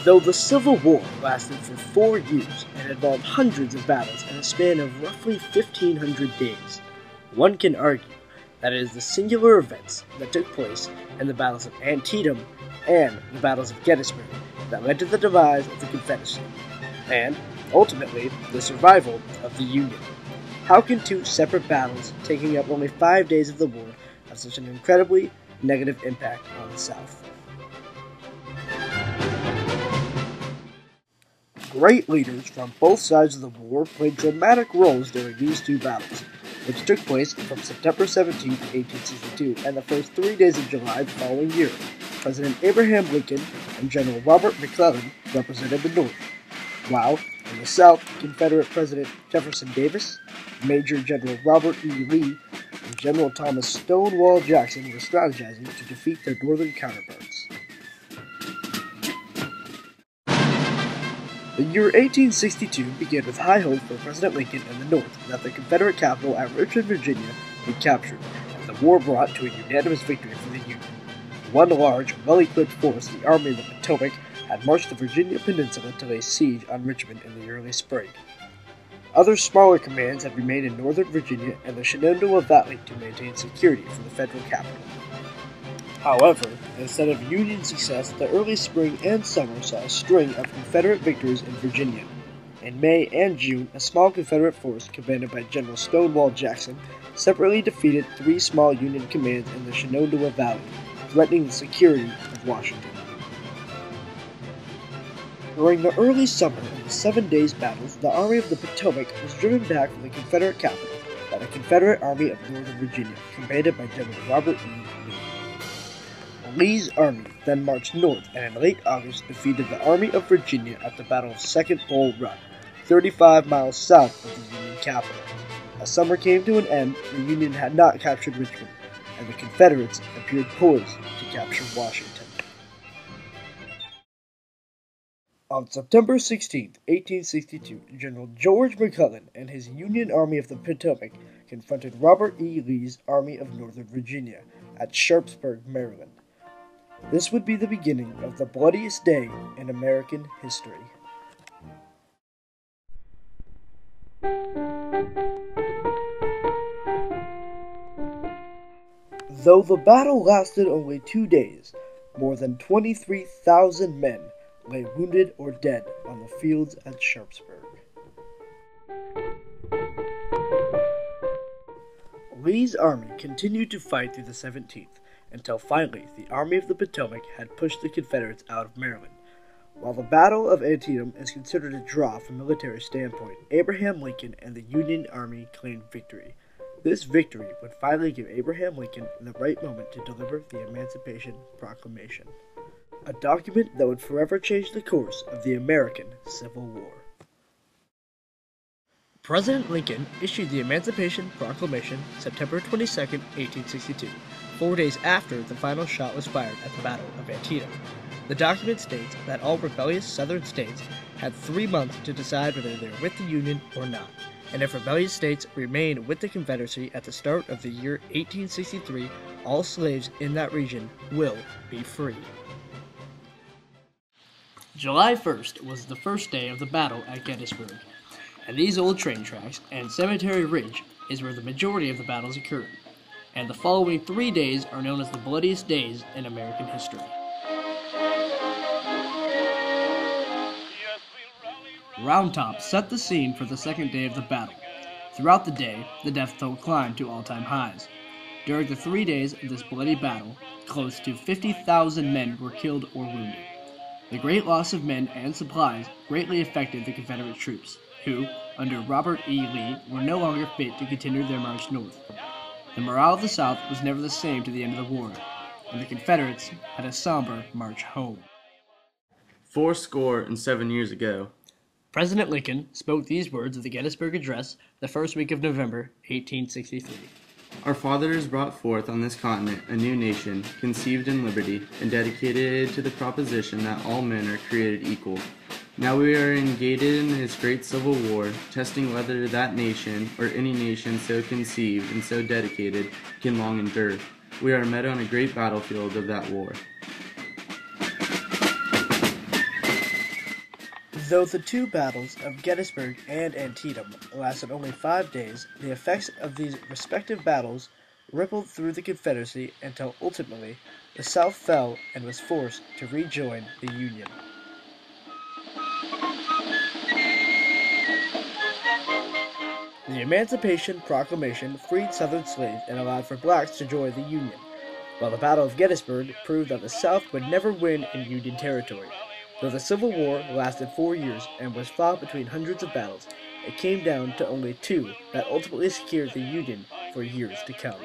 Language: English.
Though the Civil War lasted for 4 years and involved hundreds of battles in a span of roughly 1,500 days, one can argue that it is the singular events that took place in the battles of Antietam and the battles of Gettysburg that led to the demise of the Confederacy, and, ultimately, the survival of the Union. How can two separate battles, taking up only 5 days of the war, have such an incredibly negative impact on the South? Great leaders from both sides of the war played dramatic roles during these two battles, which took place from September 17, 1862, and the first 3 days of July the following year. President Abraham Lincoln and General Robert McClellan represented the North, while in the South, Confederate President Jefferson Davis, Major General Robert E. Lee, and General Thomas Stonewall Jackson were strategizing to defeat their Northern counterparts. The year 1862 began with high hopes for President Lincoln and the North that the Confederate capital at Richmond, Virginia, would be captured, and the war brought to a unanimous victory for the Union. One large, well-equipped force, the Army of the Potomac, had marched the Virginia Peninsula to lay siege on Richmond in the early spring. Other smaller commands had remained in northern Virginia and the Shenandoah Valley to maintain security for the federal capital. However, instead of Union success, the early spring and summer saw a string of Confederate victories in Virginia. In May and June, a small Confederate force commanded by General Stonewall Jackson separately defeated 3 small Union commands in the Shenandoah Valley, threatening the security of Washington. During the early summer of the 7 Days battles, the Army of the Potomac was driven back from the Confederate capital by the Confederate Army of Northern Virginia, commanded by General Robert E. Lee. Lee's army then marched north and in late August defeated the Army of Virginia at the Battle of Second Bull Run, 35 miles south of the Union capital. As summer came to an end, the Union had not captured Richmond, and the Confederates appeared poised to capture Washington. On September 16, 1862, General George McClellan and his Union Army of the Potomac confronted Robert E. Lee's Army of Northern Virginia at Sharpsburg, Maryland. This would be the beginning of the bloodiest day in American history. Though the battle lasted only 2 days, more than 23,000 men lay wounded or dead on the fields at Sharpsburg. Lee's army continued to fight through the 17th, until finally the Army of the Potomac had pushed the Confederates out of Maryland. While the Battle of Antietam is considered a draw from a military standpoint, Abraham Lincoln and the Union Army claimed victory. This victory would finally give Abraham Lincoln the right moment to deliver the Emancipation Proclamation, a document that would forever change the course of the American Civil War. President Lincoln issued the Emancipation Proclamation September 22, 1862, 4 days after the final shot was fired at the Battle of Antietam. The document states that all rebellious Southern states had 3 months to decide whether they were with the Union or not, and if rebellious states remained with the Confederacy at the start of the year 1863, all slaves in that region will be free. July 1st was the first day of the battle at Gettysburg, and these old train tracks and Cemetery Ridge is where the majority of the battles occurred, and the following 3 days are known as the bloodiest days in American history. Round Top set the scene for the second day of the battle. Throughout the day, the death toll climbed to all-time highs. During the 3 days of this bloody battle, close to 50,000 men were killed or wounded. The great loss of men and supplies greatly affected the Confederate troops, who, under Robert E. Lee, were no longer fit to continue their march north. The morale of the South was never the same to the end of the war, and the Confederates had a somber march home. 7 years ago, President Lincoln spoke these words at the Gettysburg Address the first week of November, 1863. Our fathers brought forth on this continent a new nation, conceived in liberty, and dedicated to the proposition that all men are created equal. Now we are engaged in this great civil war, testing whether that nation, or any nation so conceived and so dedicated, can long endure. We are met on a great battlefield of that war. Though the two battles of Gettysburg and Antietam lasted only 5 days, the effects of these respective battles rippled through the Confederacy until ultimately the South fell and was forced to rejoin the Union. The Emancipation Proclamation freed Southern slaves and allowed for blacks to join the Union, while the Battle of Gettysburg proved that the South would never win in Union territory. Though the Civil War lasted 4 years and was fought between hundreds of battles, it came down to only two that ultimately secured the Union for years to come.